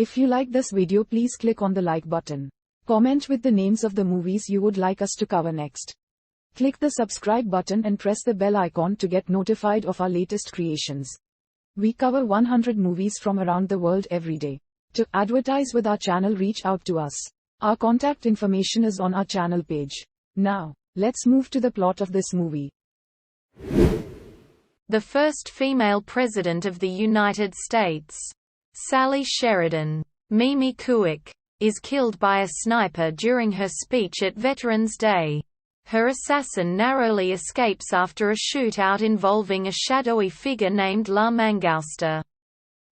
If you like this video, please click on the like button. Comment with the names of the movies you would like us to cover next. Click the subscribe button and press the bell icon to get notified of our latest creations. We cover 100 movies from around the world every day. To advertise with our channel, reach out to us. Our contact information is on our channel page. Now, let's move to the plot of this movie. The first female president of the United States, Sally Sheridan, Mimi Kuick, is killed by a sniper during her speech at Veterans Day. Her assassin narrowly escapes after a shootout involving a shadowy figure named La Mangousta.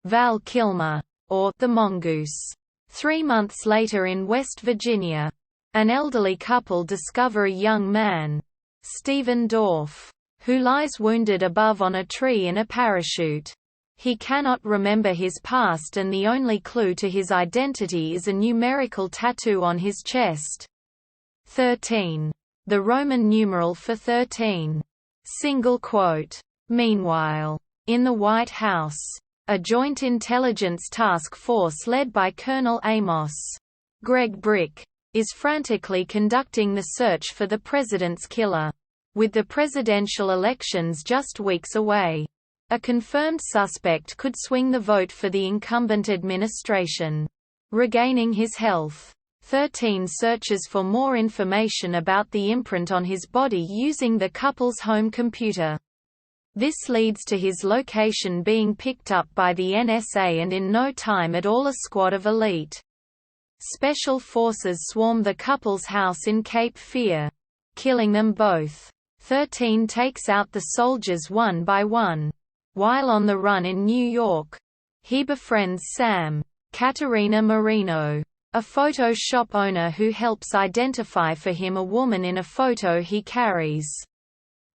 Val Kilmer, or the Mongoose. 3 months later in West Virginia, an elderly couple discover a young man, Stephen Dorff, who lies wounded above on a tree in a parachute. He cannot remember his past, and the only clue to his identity is a numerical tattoo on his chest. 13. The Roman numeral for 13. Single quote. Meanwhile, in the White House, a joint intelligence task force led by Colonel Amos Greg Brick is frantically conducting the search for the president's killer. With the presidential elections just weeks away, a confirmed suspect could swing the vote for the incumbent administration. Regaining his health, 13 searches for more information about the imprint on his body using the couple's home computer. This leads to his location being picked up by the NSA, and in no time at all a squad of elite special forces swarm the couple's house in Cape Fear, killing them both. 13 takes out the soldiers one by one. While on the run in New York, he befriends Sam, Katerina Marino, a photo shop owner who helps identify for him a woman in a photo he carries.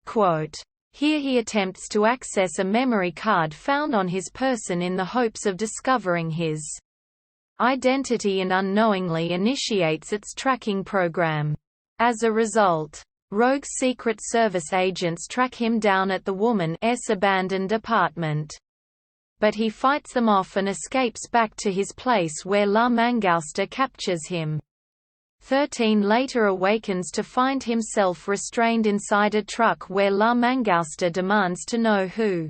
Quote, here he attempts to access a memory card found on his person in the hopes of discovering his identity, and unknowingly initiates its tracking program. As a result, rogue Secret Service agents track him down at the woman's abandoned apartment. But he fights them off and escapes back to his place, where La Mangousta captures him. 13 later awakens to find himself restrained inside a truck where La Mangousta demands to know who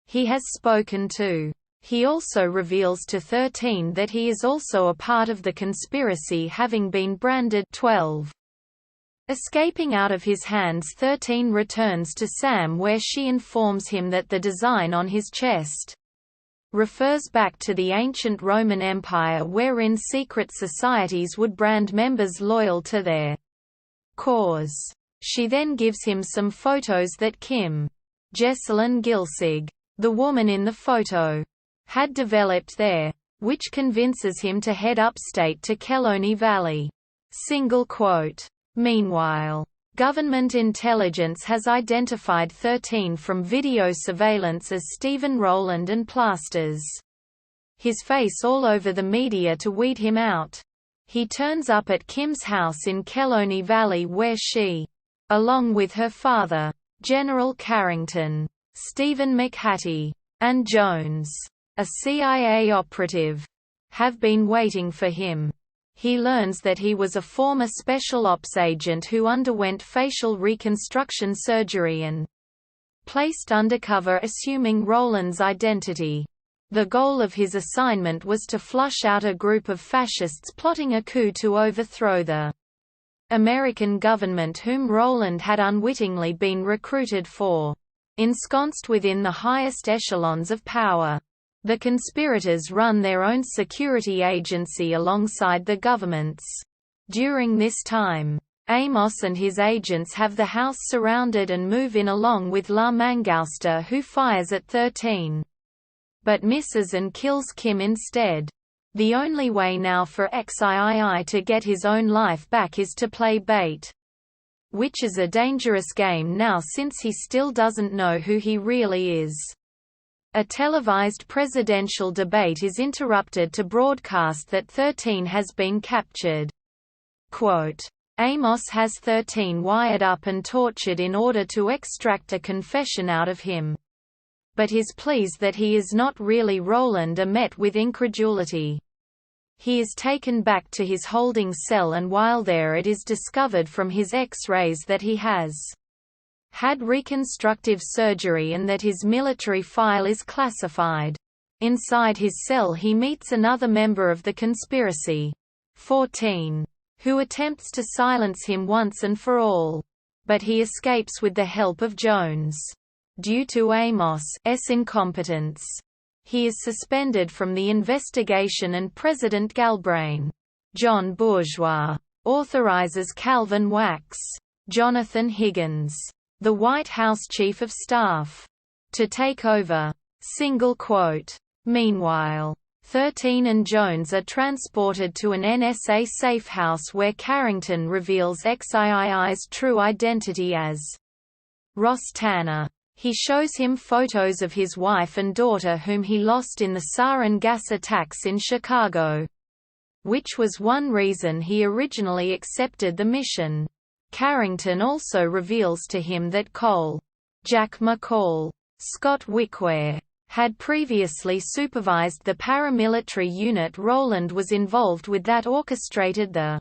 he has spoken to. He also reveals to 13 that he is also a part of the conspiracy, having been branded 12. Escaping out of his hands, 13 returns to Sam, where she informs him that the design on his chest refers back to the ancient Roman Empire, wherein secret societies would brand members loyal to their cause. She then gives him some photos that Kim Jesselyn Gilsig, the woman in the photo, had developed there, which convinces him to head upstate to Kelowna Valley. Single quote. Meanwhile, government intelligence has identified 13 from video surveillance as Stephen Rowland and plasters his face all over the media to weed him out. He turns up at Kim's house in Kelowna Valley, where she, along with her father, General Carrington, Stephen McHattie, and Jones, a CIA operative, have been waiting for him. He learns that he was a former special ops agent who underwent facial reconstruction surgery and placed undercover assuming Rowland's identity. The goal of his assignment was to flush out a group of fascists plotting a coup to overthrow the American government, whom Rowland had unwittingly been recruited for. Ensconced within the highest echelons of power, the conspirators run their own security agency alongside the government's. During this time, Amos and his agents have the house surrounded and move in along with La Mangousta, who fires at 13, but misses and kills Kim instead. The only way now for XIII to get his own life back is to play bait, which is a dangerous game now since he still doesn't know who he really is. A televised presidential debate is interrupted to broadcast that 13 has been captured. Quote, Amos has 13 wired up and tortured in order to extract a confession out of him. But his pleas that he is not really Rowland are met with incredulity. He is taken back to his holding cell, and while there it is discovered from his X-rays that he has had reconstructive surgery and that his military file is classified. Inside his cell he meets another member of the conspiracy, XIV, who attempts to silence him once and for all. But he escapes with the help of Jones. Due to Amos's incompetence, he is suspended from the investigation, and President Galbraith, John Bourgeois, authorizes Calvin Wax, Jonathan Higgins, the White House Chief of Staff, to take over. Meanwhile, 13 and Jones are transported to an NSA safehouse where Carrington reveals XII's true identity as Ross Tanner. He shows him photos of his wife and daughter whom he lost in the sarin gas attacks in Chicago, which was one reason he originally accepted the mission. Carrington also reveals to him that Jack McCall, Scott Wickware, had previously supervised the paramilitary unit Roland was involved with that orchestrated the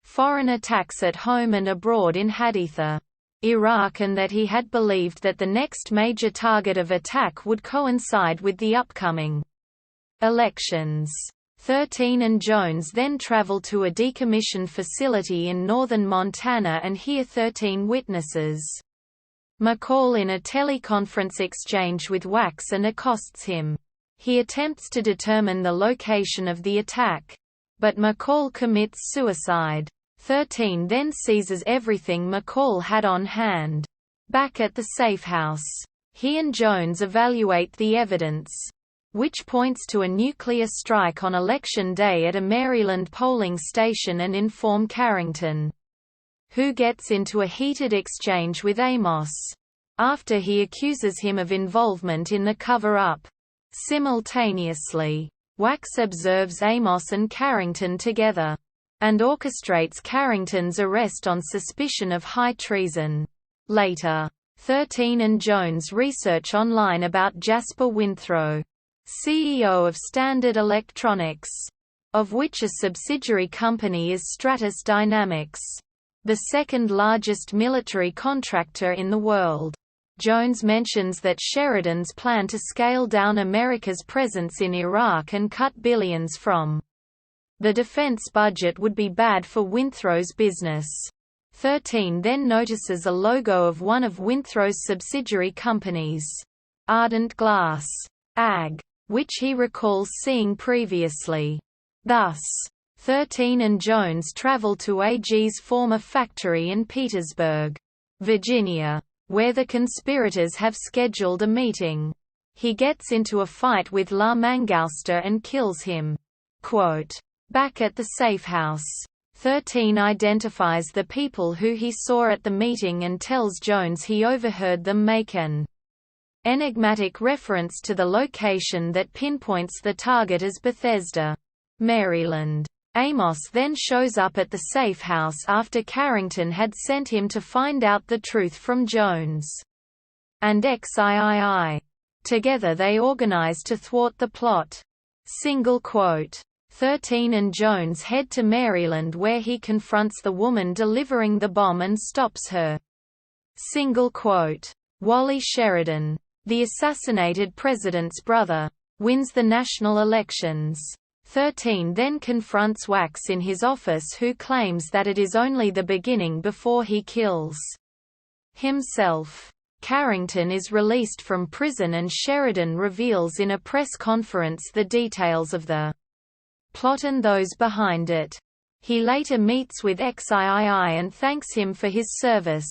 foreign attacks at home and abroad in Haditha, Iraq, and that he had believed that the next major target of attack would coincide with the upcoming elections. 13 and Jones then travel to a decommissioned facility in northern Montana and hear 13 witnesses McCall in a teleconference exchange with Wax and accosts him. He attempts to determine the location of the attack, but McCall commits suicide. 13 then seizes everything McCall had on hand. Back at the safehouse, he and Jones evaluate the evidence, which points to a nuclear strike on Election Day at a Maryland polling station, and inform Carrington, who gets into a heated exchange with Amos, after he accuses him of involvement in the cover-up. Simultaneously, Wax observes Amos and Carrington together, and orchestrates Carrington's arrest on suspicion of high treason. Later, 13 and Jones research online about Jasper Winthrow, CEO of Standard Electronics, of which a subsidiary company is Stratus Dynamics, the second largest military contractor in the world. Jones mentions that Sheridan's plan to scale down America's presence in Iraq and cut billions from the defense budget would be bad for Winthrow's business. 13 then notices a logo of one of Winthrow's subsidiary companies, Ardent Glass AG, which he recalls seeing previously. Thus, 13 and Jones travel to AG's former factory in Petersburg, Virginia, where the conspirators have scheduled a meeting. He gets into a fight with La Mangouster and kills him. Quote, back at the safehouse, 13 identifies the people who he saw at the meeting and tells Jones he overheard them make an enigmatic reference to the location that pinpoints the target as Bethesda, Maryland. Amos then shows up at the safehouse after Carrington had sent him to find out the truth from Jones and XIII. Together they organize to thwart the plot. 13 and Jones head to Maryland where he confronts the woman delivering the bomb and stops her. Wally Sheridan, the assassinated president's brother, wins the national elections. 13 then confronts Wax in his office, who claims that it is only the beginning before he kills himself. Carrington is released from prison and Sheridan reveals in a press conference the details of the plot and those behind it. He later meets with XIII and thanks him for his service.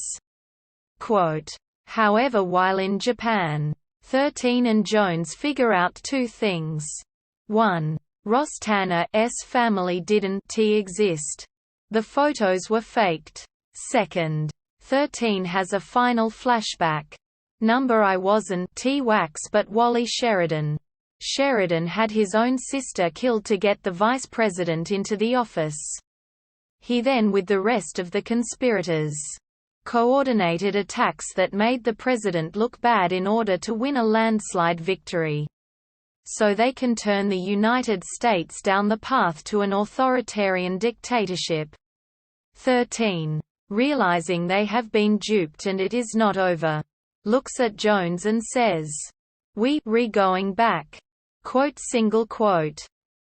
Quote, however, while in Japan, 13 and Jones figure out two things. 1. Ross Tanner's family didn't exist. The photos were faked. 2. 13 has a final flashback. I wasn't Wax but Wally Sheridan. Sheridan had his own sister killed to get the vice president into the office. He then, with the rest of the conspirators, coordinated attacks that made the president look bad in order to win a landslide victory. so they can turn the United States down the path to an authoritarian dictatorship. 13. Realizing they have been duped and it is not over, looks at Jones and says, "We re going back." Quote.